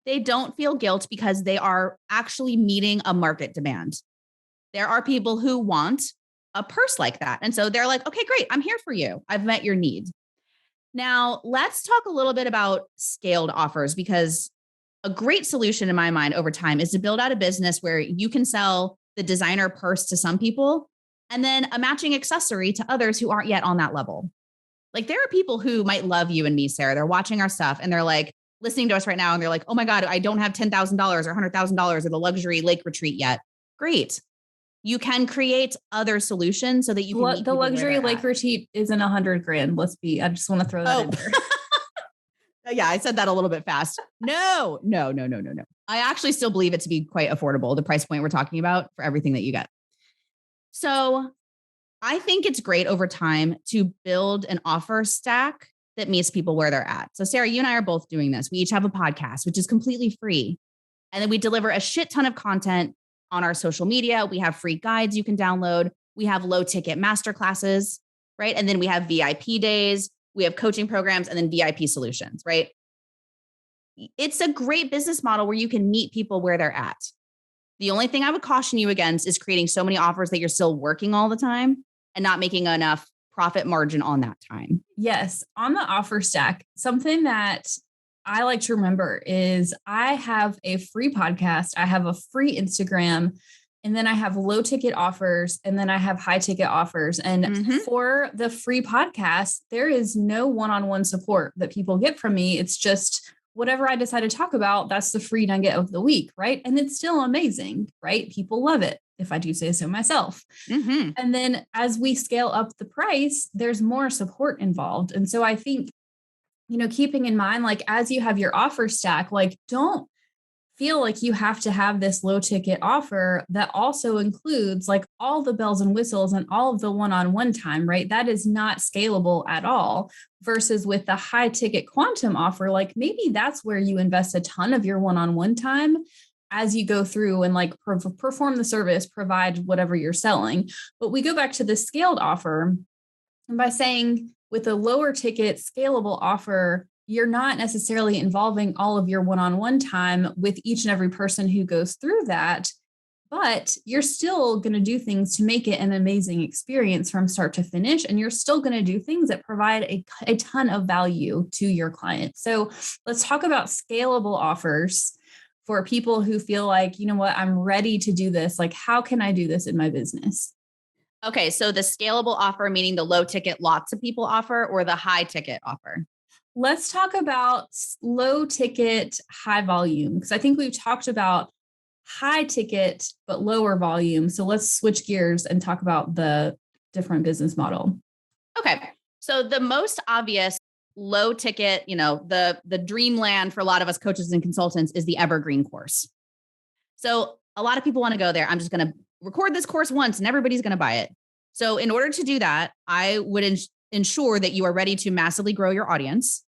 They don't feel guilt because they are actually meeting a market demand. There are people who want a purse like that. And so they're like, okay, great. I'm here for you. I've met your need. Now let's talk a little bit about scaled offers, because a great solution in my mind over time is to build out a business where you can sell the designer purse to some people and then a matching accessory to others who aren't yet on that level. Like there are people who might love you and me, Sarah. They're watching our stuff and they're like listening to us right now. And they're like, oh my God, I don't have $10,000 or $100,000 or the luxury lake retreat yet. Great. You can create other solutions so that you can meet the luxury lake retreat isn't $100,000. I just want to throw that in there. Yeah, I said that a little bit fast. No. I actually still believe it to be quite affordable, the price point we're talking about for everything that you get. So I think it's great over time to build an offer stack that meets people where they're at. So Sarah, you and I are both doing this. We each have a podcast, which is completely free. And then we deliver a shit ton of content on our social media. We have free guides you can download. We have low ticket masterclasses, right? And then we have VIP days. We have coaching programs and then VIP solutions, right? It's a great business model where you can meet people where they're at. The only thing I would caution you against is creating so many offers that you're still working all the time and not making enough profit margin on that time. Yes. On the offer stack, something that I like to remember is I have a free podcast. I have a free Instagram. and then I have low ticket offers, and then I have high ticket offers. And for the free podcast, there is no one-on-one support that people get from me. It's just whatever I decide to talk about, that's the free nugget of the week, right? And it's still amazing, right? People love it, if I do say so myself. And then as we scale up the price, there's more support involved. And so I think, keeping in mind, like, as you have your offer stack, like, don't feel like you have to have this low ticket offer that also includes like all the bells and whistles and all of the one-on-one time, right? That is not scalable at all. Versus with the high ticket quantum offer, like maybe that's where you invest a ton of your one-on-one time as you go through and like perform the service, provide whatever you're selling. But we go back to the scaled offer, and by saying with a lower ticket scalable offer, you're not necessarily involving all of your one-on-one time with each and every person who goes through that, but you're still going to do things to make it an amazing experience from start to finish. And you're still going to do things that provide a ton of value to your client. So let's talk about scalable offers for people who feel like, you know what, I'm ready to do this. Like, how can I do this in my business? Okay. So the scalable offer, meaning the low ticket, lots of people offer, or the high ticket offer? Let's talk about low ticket, high volume, because I think we've talked about high ticket, but lower volume. So let's switch gears and talk about the different business model. Okay. So the most obvious low ticket, the dreamland for a lot of us coaches and consultants is the Evergreen Course. So a lot of people want to go there. I'm just going to record this course once and everybody's going to buy it. So in order to do that, I would ensure that you are ready to massively grow your audience,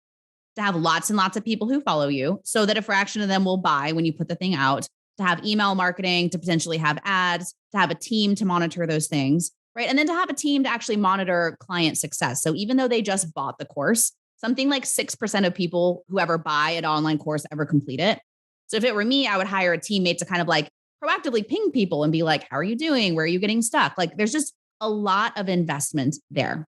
to have lots and lots of people who follow you so that a fraction of them will buy when you put the thing out, to have email marketing, to potentially have ads, to have a team to monitor those things, right? And then to have a team to actually monitor client success. So even though they just bought the course, something like 6% of people who ever buy an online course ever complete it. So if it were me, I would hire a teammate to kind of like proactively ping people and be like, how are you doing? Where are you getting stuck? Like there's just a lot of investment there.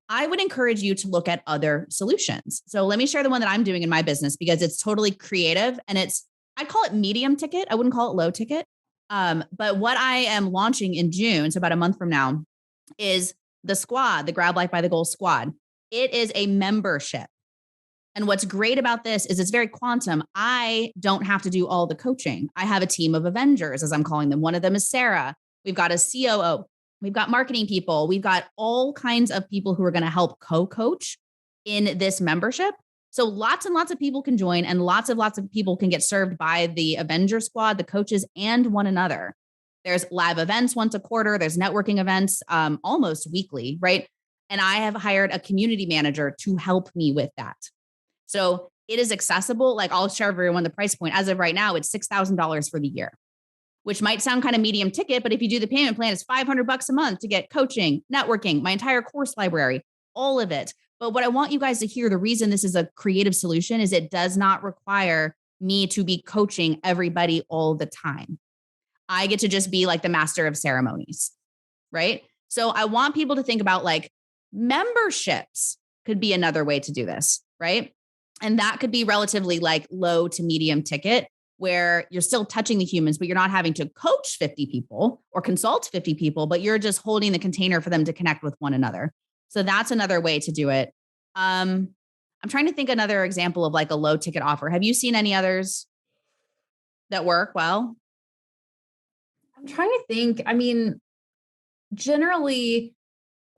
I would encourage you to look at other solutions. So let me share the one that I'm doing in my business because it's totally creative and I call it medium ticket. I wouldn't call it low ticket. But what I am launching in June, so about a month from now, is the squad, the Grab Life by the Goal squad. It is a membership. And what's great about this is it's very quantum. I don't have to do all the coaching. I have a team of Avengers, as I'm calling them. One of them is Sarah. We've got a COO. We've got marketing people. We've got all kinds of people who are going to help co-coach in this membership. So lots and lots of people can join and lots of people can get served by the Avenger squad, the coaches, and one another. There's live events once a quarter. There's networking events almost weekly, right? And I have hired a community manager to help me with that. So it is accessible. Like I'll share everyone the price point. As of right now, it's $6,000 for the year, which might sound kind of medium ticket, but if you do the payment plan, it's $500 a month to get coaching, networking, my entire course library, all of it. But what I want you guys to hear, the reason this is a creative solution is it does not require me to be coaching everybody all the time. I get to just be like the master of ceremonies, right? So I want people to think about like memberships could be another way to do this, right? And that could be relatively like low to medium ticket, where you're still touching the humans, but you're not having to coach 50 people or consult 50 people, but you're just holding the container for them to connect with one another. So that's another way to do it. I'm trying to think another example of like a low ticket offer. Have you seen any others that work well? I'm trying to think. I mean, generally,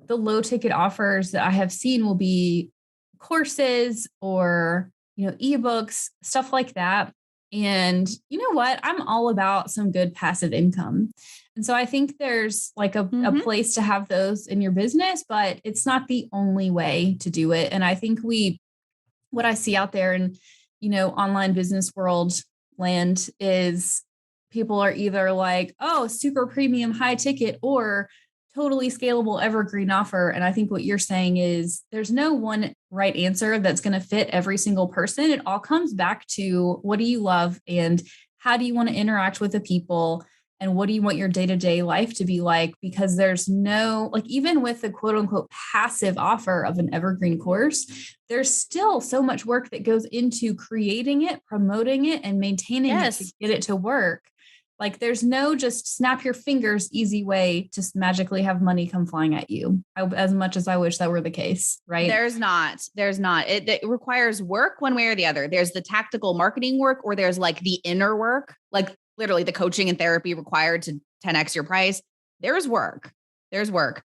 the low ticket offers that I have seen will be courses or, ebooks, stuff like that. And you know what? I'm all about some good passive income. And so I think there's like a place to have those in your business, but it's not the only way to do it. And I think what I see out there in, online business world land is people are either like, oh, super premium high ticket or totally scalable evergreen offer. And I think what you're saying is there's no one right answer that's going to fit every single person. It all comes back to what do you love and how do you want to interact with the people and what do you want your day-to-day life to be like? Because there's no, like, even with the quote unquote passive offer of an evergreen course, there's still so much work that goes into creating it, promoting it, and maintaining it to get it to work. Like there's no just snap your fingers easy way to magically have money come flying at you. As much as I wish that were the case, right? There's not. It requires work one way or the other. There's the tactical marketing work, or there's like the inner work, like literally the coaching and therapy required to 10x your price. There's work. There's work.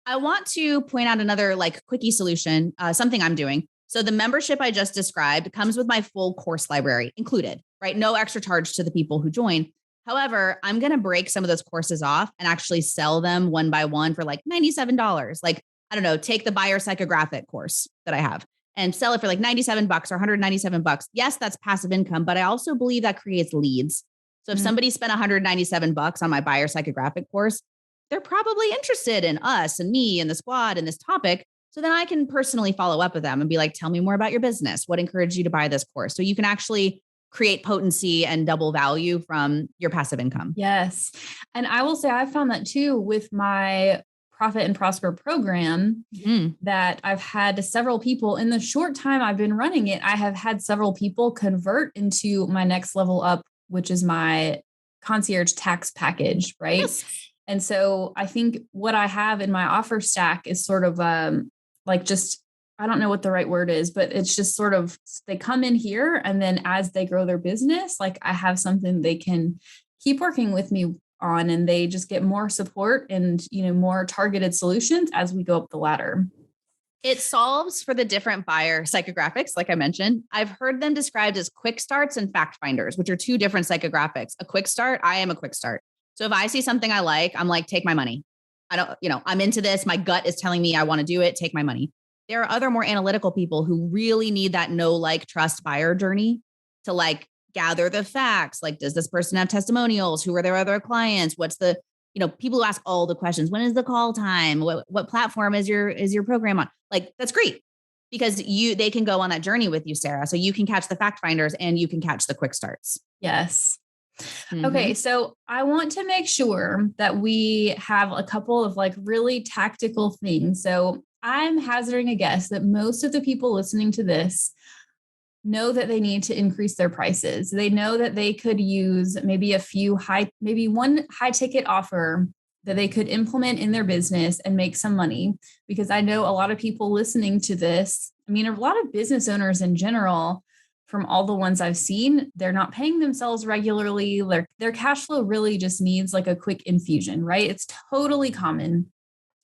I want to point out another like quickie solution, something I'm doing. So the membership I just described comes with my full course library included, right? No extra charge to the people who join. However, I'm going to break some of those courses off and actually sell them one by one for like $97. Like, I don't know, take the buyer psychographic course that I have and sell it for like $97 or $197. Yes, that's passive income, but I also believe that creates leads. So if somebody spent $197 on my buyer psychographic course, they're probably interested in us and me and the squad and this topic. So then I can personally follow up with them and be like, tell me more about your business. What encouraged you to buy this course? So you can actually create potency and double value from your passive income. Yes. And I will say I found that too with my Profit and Prosper program, that I've had several people in the short time I've been running it. I have had several people convert into my next level up, which is my concierge tax package. Right. Yes. And so I think what I have in my offer stack is sort of like just, I don't know what the right word is, but it's just sort of, they come in here and then as they grow their business, like I have something they can keep working with me on, and they just get more support and, you know, more targeted solutions as we go up the ladder. It solves for the different buyer psychographics. Like I mentioned, I've heard them described as quick starts and fact finders, which are two different psychographics. A quick start, I am a quick start. So if I see something I like, I'm like, take my money. I don't, you know, I'm into this. My gut is telling me I want to do it. Take my money. There are other more analytical people who really need that know, like, trust buyer journey to like gather the facts. Like, does this person have testimonials? Who are their other clients? What's the, you know, people who ask all the questions. When is the call time? What platform is your program on? Like, that's great because they can go on that journey with you, Sarah. So you can catch the fact finders and you can catch the quick starts. Yes. Okay. So I want to make sure that we have a couple of like really tactical things. So I'm hazarding a guess that most of the people listening to this know that they need to increase their prices. They know that they could use maybe maybe one high ticket offer that they could implement in their business and make some money. Because I know a lot of people listening to this, I mean, a lot of business owners in general, from all the ones I've seen, they're not paying themselves regularly. Their cash flow really just needs like a quick infusion, right? It's totally common.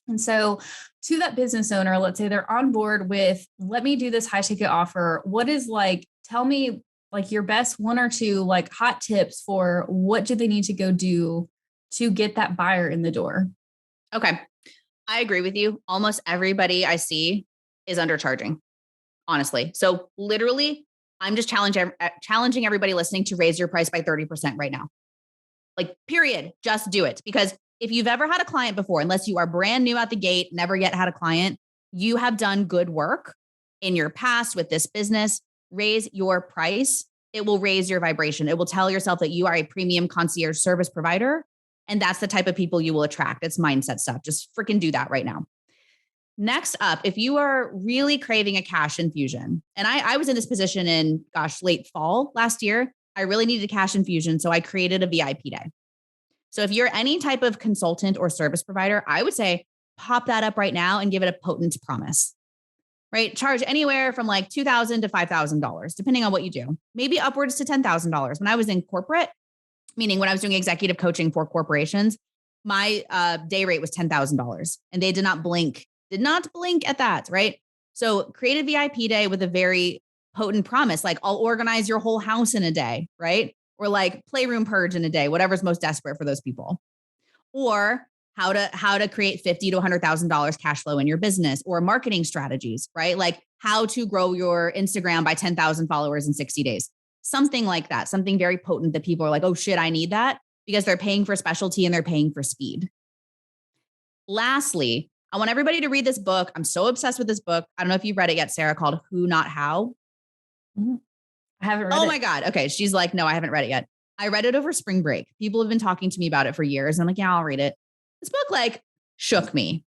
And so to that business owner, let's say they're on board with, let me do this high ticket offer. What is like, tell me like your best one or two like hot tips for what do they need to go do to get that buyer in the door? Okay. I agree with you. Almost everybody I see is undercharging, honestly. So literally, I'm just challenging everybody listening to raise your price by 30% right now. Like, period. Just do it. Because if you've ever had a client before, unless you are brand new out the gate, never yet had a client, you have done good work in your past with this business. Raise your price. It will raise your vibration. It will tell yourself that you are a premium concierge service provider. And that's the type of people you will attract. It's mindset stuff. Just freaking do that right now. Next up, if you are really craving a cash infusion, and I was in this position in, late fall last year, I really needed a cash infusion. So I created a VIP day. So if you're any type of consultant or service provider, I would say pop that up right now and give it a potent promise, right? Charge anywhere from like $2,000 to $5,000, depending on what you do, maybe upwards to $10,000. When I was in corporate, meaning when I was doing executive coaching for corporations, my day rate was $10,000 and they did not blink at that, right? So create a VIP day with a very potent promise, like I'll organize your whole house in a day, right? Or like playroom purge in a day, whatever's most desperate for those people. Or how to create $50,000 to $100,000 cash flow in your business, or marketing strategies, right? Like how to grow your Instagram by 10,000 followers in 60 days. Something like that, something very potent that people are like, oh shit, I need that, because they're paying for specialty and they're paying for speed. Lastly, I want everybody to read this book. I'm so obsessed with this book. I don't know if you've read it yet, Sarah, called Who Not How. I haven't read it. Oh my God. Okay. She's like, no, I haven't read it yet. I read it over spring break. People have been talking to me about it for years. I'm like, yeah, I'll read it. This book like shook me.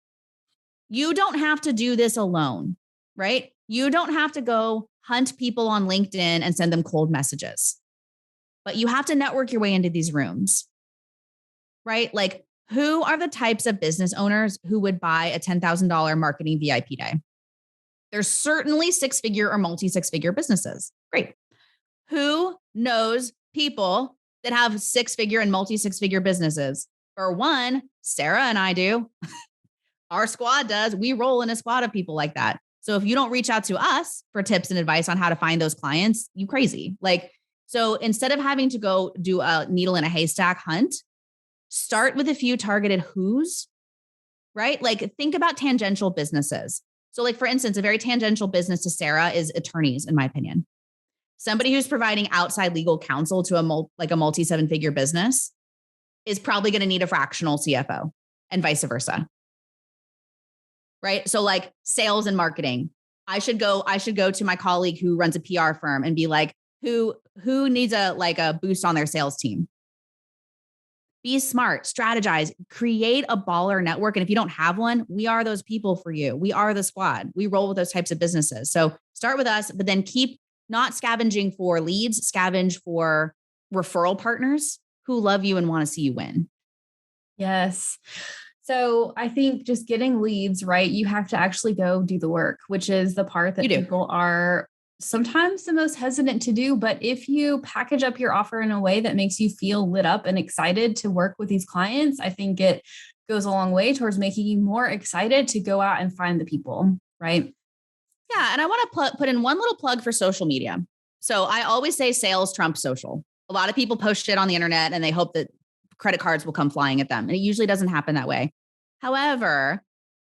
You don't have to do this alone, right? You don't have to go hunt people on LinkedIn and send them cold messages, but you have to network your way into these rooms. right? Like, who are the types of business owners who would buy a $10,000 marketing VIP day? There's certainly six-figure or multi-six-figure businesses. Great. Who knows people that have six-figure and multi-six-figure businesses? For one, Sarah and I do. Our squad does. We roll in a squad of people like that. So if you don't reach out to us for tips and advice on how to find those clients, you crazy. Like, so instead of having to go do a needle in a haystack hunt, start with a few targeted who's, right? Like, think about tangential businesses. So like, for instance, a very tangential business to Sarah is attorneys, in my opinion. Somebody who's providing outside legal counsel to a multi-seven-figure business is probably going to need a fractional CFO, and vice versa. Right? So like sales and marketing, I should go to my colleague who runs a PR firm and be like, who needs a boost on their sales team? Be smart, strategize, create a baller network. And if you don't have one, we are those people for you. We are the squad. We roll with those types of businesses. So start with us, but then keep not scavenging for leads, scavenge for referral partners who love you and want to see you win. Yes. So I think just getting leads, right? You have to actually go do the work, which is the part that people are sometimes the most hesitant to do. But if you package up your offer in a way that makes you feel lit up and excited to work with these clients, I think it goes a long way towards making you more excited to go out and find the people, right? Yeah. And I want to put in one little plug for social media. So I always say sales trumps social. A lot of people post shit on the internet and they hope that credit cards will come flying at them. And it usually doesn't happen that way. However,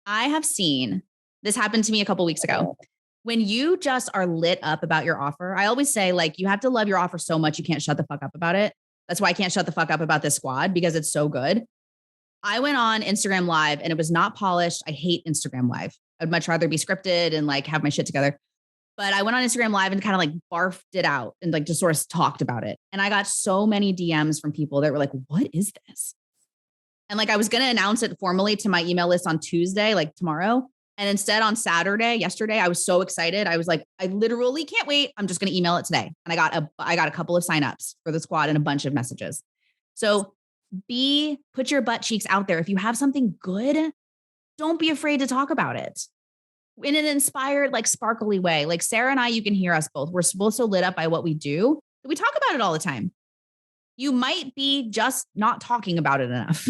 I have seen this happen to me a couple of weeks ago. When you just are lit up about your offer, I always say, like, you have to love your offer so much you can't shut the fuck up about it. That's why I can't shut the fuck up about this squad, because it's so good. I went on Instagram Live and it was not polished. I hate Instagram Live. I'd much rather be scripted and like have my shit together. But I went on Instagram Live and kind of like barfed it out and like just sort of talked about it. And I got so many DMs from people that were like, what is this? And like, I was going to announce it formally to my email list on Tuesday, like tomorrow. And instead on yesterday, I was so excited. I was like, I literally can't wait. I'm just going to email it today. And I got a couple of signups for the squad and a bunch of messages. So put your butt cheeks out there. If you have something good, don't be afraid to talk about it in an inspired, like sparkly way. Like Sarah and I, you can hear us both. We're both so lit up by what we do. We talk about it all the time. You might be just not talking about it enough.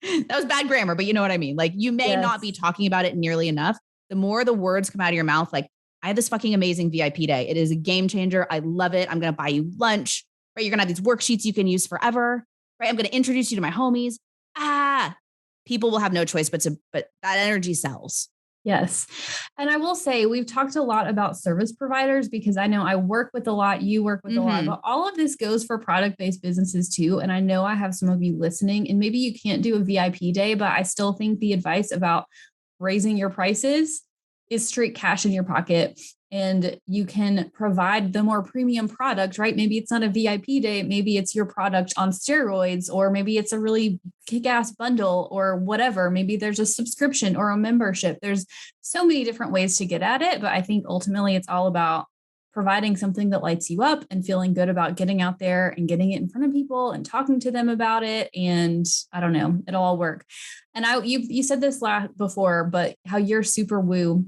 That was bad grammar, but you know what I mean? Like, you may not be talking about it nearly enough. The more the words come out of your mouth, like, I have this fucking amazing VIP day. It is a game changer. I love it. I'm going to buy you lunch, right? You're going to have these worksheets you can use forever, right? I'm going to introduce you to my homies. People will have no choice, but that energy sells. Yes. And I will say, we've talked a lot about service providers because I know I work with a lot, you work with a lot, but all of this goes for product-based businesses too. And I know I have some of you listening, and maybe you can't do a VIP day, but I still think the advice about raising your prices is straight cash in your pocket. And you can provide the more premium product, right? Maybe it's not a VIP day. Maybe it's your product on steroids, or maybe it's a really kick-ass bundle or whatever. Maybe there's a subscription or a membership. There's so many different ways to get at it. But I think ultimately it's all about providing something that lights you up and feeling good about getting out there and getting it in front of people and talking to them about it. And I don't know, it'll all work. And you said this before, but how you're super woo.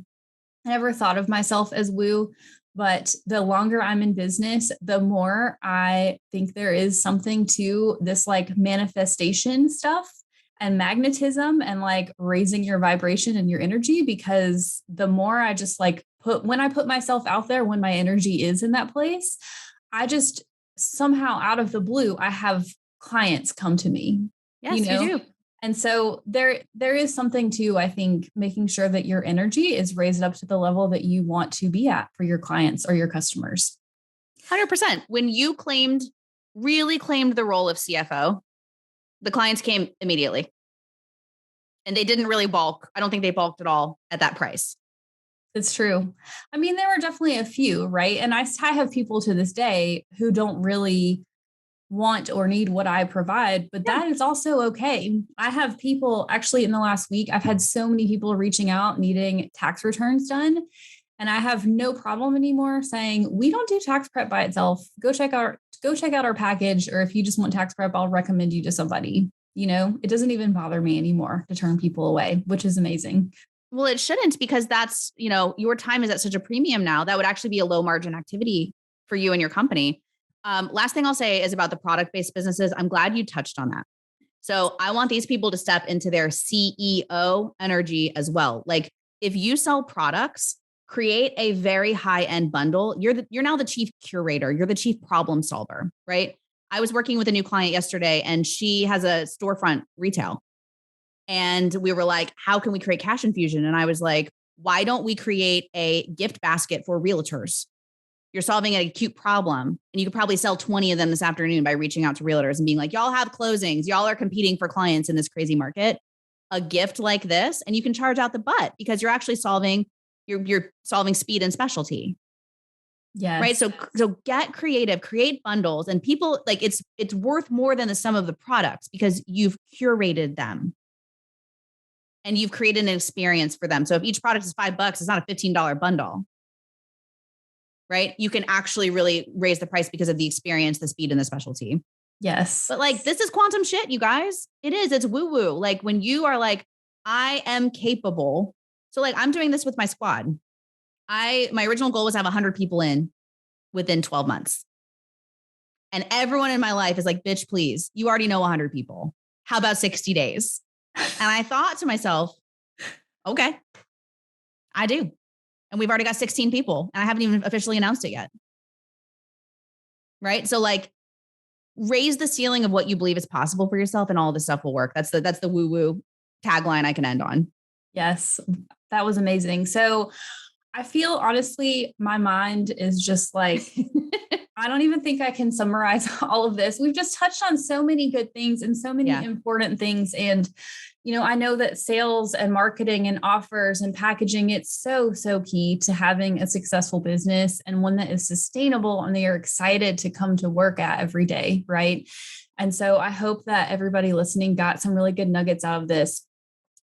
I never thought of myself as woo, but the longer I'm in business, the more I think there is something to this like manifestation stuff and magnetism and like raising your vibration and your energy, because the more I just like when I put myself out there, when my energy is in that place, I just somehow out of the blue, I have clients come to me. Yes, you do. And so there is something to, I think, making sure that your energy is raised up to the level that you want to be at for your clients or your customers. 100%. When you really claimed the role of CFO, the clients came immediately. And they didn't really balk. I don't think they balked at all at that price. It's true. I mean, there were definitely a few, right? And I have people to this day who don't really want or need what I provide, but that is also okay. I have people actually in the last week, I've had so many people reaching out needing tax returns done. And I have no problem anymore saying, we don't do tax prep by itself. Go check out our package. Or if you just want tax prep, I'll recommend you to somebody. It doesn't even bother me anymore to turn people away, which is amazing. Well, it shouldn't, because that's, your time is at such a premium now. That would actually be a low margin activity for you and your company. Last thing I'll say is about the product-based businesses. I'm glad you touched on that. So I want these people to step into their CEO energy as well. Like, if you sell products, create a very high-end bundle. You're now the chief curator. You're the chief problem solver, right? I was working with a new client yesterday, and she has a storefront retail. And we were like, how can we create cash infusion? And I was like, why don't we create a gift basket for realtors? You're solving an acute problem, and you could probably sell 20 of them this afternoon by reaching out to realtors and being like, y'all have closings. Y'all are competing for clients in this crazy market. A gift like this, and you can charge out the butt because you're actually solving, you're solving speed and specialty. Yes. Right. So get creative, create bundles, and people, like, it's worth more than the sum of the products because you've curated them and you've created an experience for them. So if each product is $5, it's not a $15 bundle. Right? You can actually really raise the price because of the experience, the speed, and the specialty. Yes. But like, this is quantum shit, you guys. It is. It's woo-woo. Like, when you are like, I am capable. So like, I'm doing this with my squad. My original goal was to have 100 people in within 12 months. And everyone in my life is like, bitch, please, you already know 100 people. How about 60 days? And I thought to myself, okay, I do. And we've already got 16 people, and I haven't even officially announced it yet. Right? So like, raise the ceiling of what you believe is possible for yourself, and all this stuff will work. That's the woo-woo tagline I can end on. Yes, that was amazing. So I feel, honestly, my mind is just like, I don't even think I can summarize all of this. We've just touched on so many good things and so many important things. And, I know that sales and marketing and offers and packaging, it's so, so key to having a successful business, and one that is sustainable and they are excited to come to work at every day. Right. And so I hope that everybody listening got some really good nuggets out of this.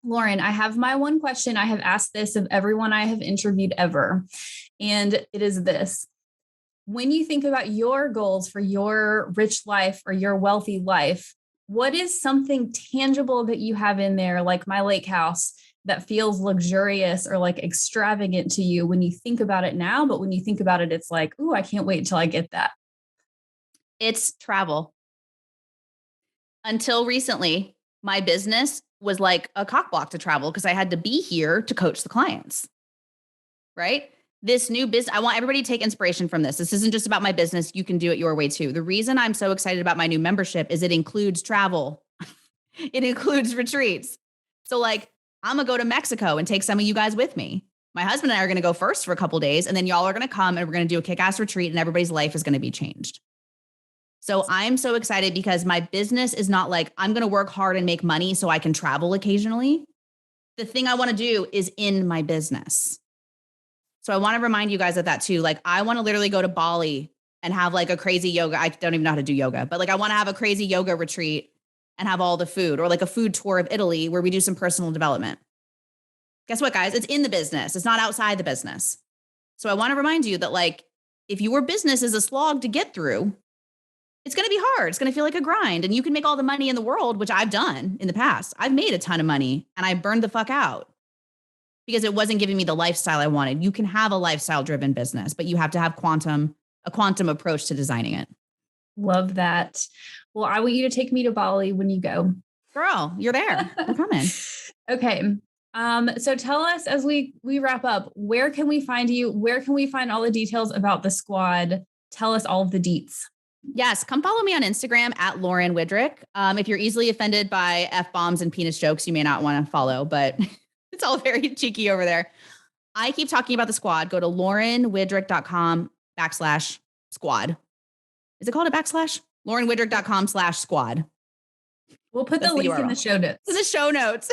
Lauren, I have my one question. I have asked this of everyone I have interviewed ever, and it is this. When you think about your goals for your rich life or your wealthy life, what is something tangible that you have in there, like my lake house, that feels luxurious or like extravagant to you when you think about it now? But when you think about it, it's like, ooh, I can't wait until I get that. It's travel. Until recently, my business was like a cockblock to travel because I had to be here to coach the clients. Right? This new business, I want everybody to take inspiration from this. This isn't just about my business. You can do it your way too. The reason I'm so excited about my new membership is it includes travel. It includes retreats. So like, I'm going to go to Mexico and take some of you guys with me. My husband and I are going to go first for a couple of days, and then y'all are going to come and we're going to do a kick-ass retreat, and everybody's life is going to be changed. So I'm so excited because my business is not like, I'm going to work hard and make money so I can travel occasionally. The thing I want to do is in my business. So I want to remind you guys of that too. Like, I want to literally go to Bali and have like a crazy yoga. I don't even know how to do yoga, but like, I want to have a crazy yoga retreat and have all the food, or like a food tour of Italy where we do some personal development. Guess what, guys? It's in the business. It's not outside the business. So I want to remind you that, like, if your business is a slog to get through, it's going to be hard. It's going to feel like a grind, and you can make all the money in the world, which I've done in the past. I've made a ton of money and I burned the fuck out because it wasn't giving me the lifestyle I wanted. You can have a lifestyle driven business, but you have to have a quantum approach to designing it. Love that. Well, I want you to take me to Bali when you go. Girl, you're there. We're coming. Okay. So tell us, as we wrap up, where can we find you? Where can we find all the details about the squad? Tell us all of the deets. Yes. Come follow me on Instagram at Lauren Widrick. If you're easily offended by F-bombs and penis jokes, you may not want to follow, but it's all very cheeky over there. I keep talking about the squad. Go to laurenwidrick.com/squad. Is it called a backslash? laurenwidrick.com/squad. We'll put the link in the show notes. In the show notes.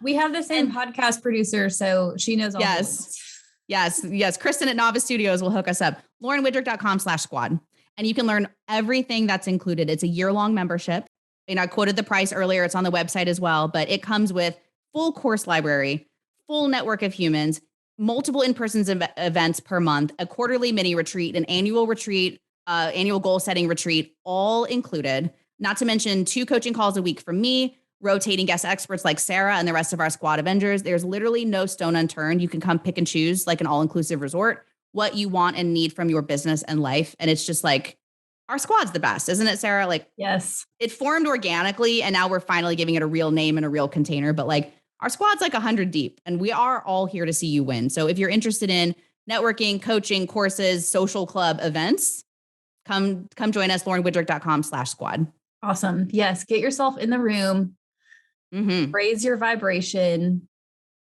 We have the same podcast producer, so she knows all this. Yes. Kristen at Novice Studios will hook us up. laurenwidrick.com/squad. And you can learn everything that's included. It's a year-long membership. I quoted the price earlier. It's on the website as well, but it comes with full course library, full network of humans, multiple in-person events per month, a quarterly mini retreat, an annual retreat, annual goal setting retreat, all included. not to mention 2 coaching calls a week from me, rotating guest experts like Sarah and the rest of our squad Avengers. There's literally no stone unturned. You can come pick and choose like an all-inclusive resort, what you want and need from your business and life. And it's just like, our squad's the best, isn't it, Sarah? Like, yes, it formed organically and now we're finally giving it a real name and a real container, but like our squad's like 100 deep and we are all here to see you win. So if you're interested in networking, coaching, courses, social club events, come join us, laurenwidrick.com/squad. awesome. Yes, get yourself in the room, raise your vibration.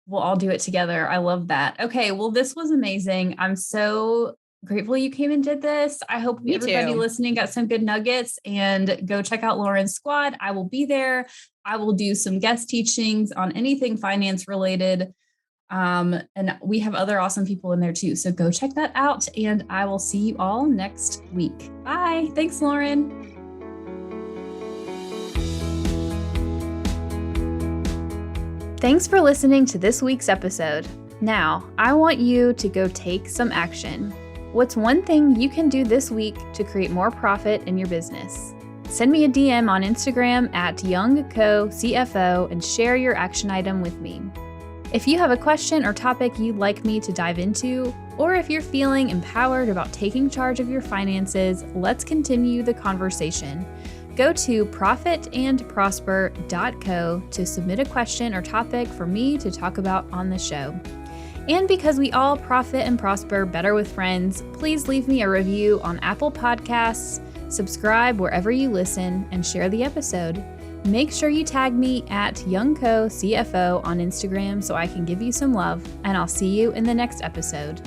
We'll all do it together. I love that. Okay, well, this was amazing. I'm so grateful you came and did this. I hope everybody listening got some good nuggets, and go check out Lauren's squad. I will be there. I will do some guest teachings on anything finance related. And we have other awesome people in there too. So go check that out, and I will see you all next week. Bye. Thanks, Lauren. Thanks for listening to this week's episode. Now, I want you to go take some action. What's one thing you can do this week to create more profit in your business? Send me a DM on Instagram at YoungCoCFO and share your action item with me. If you have a question or topic you'd like me to dive into, or if you're feeling empowered about taking charge of your finances, let's continue the conversation. Go to profitandprosper.co to submit a question or topic for me to talk about on the show. And because we all profit and prosper better with friends, please leave me a review on Apple Podcasts, subscribe wherever you listen, and share the episode. Make sure you tag me at YoungCoCFO on Instagram so I can give you some love, and I'll see you in the next episode.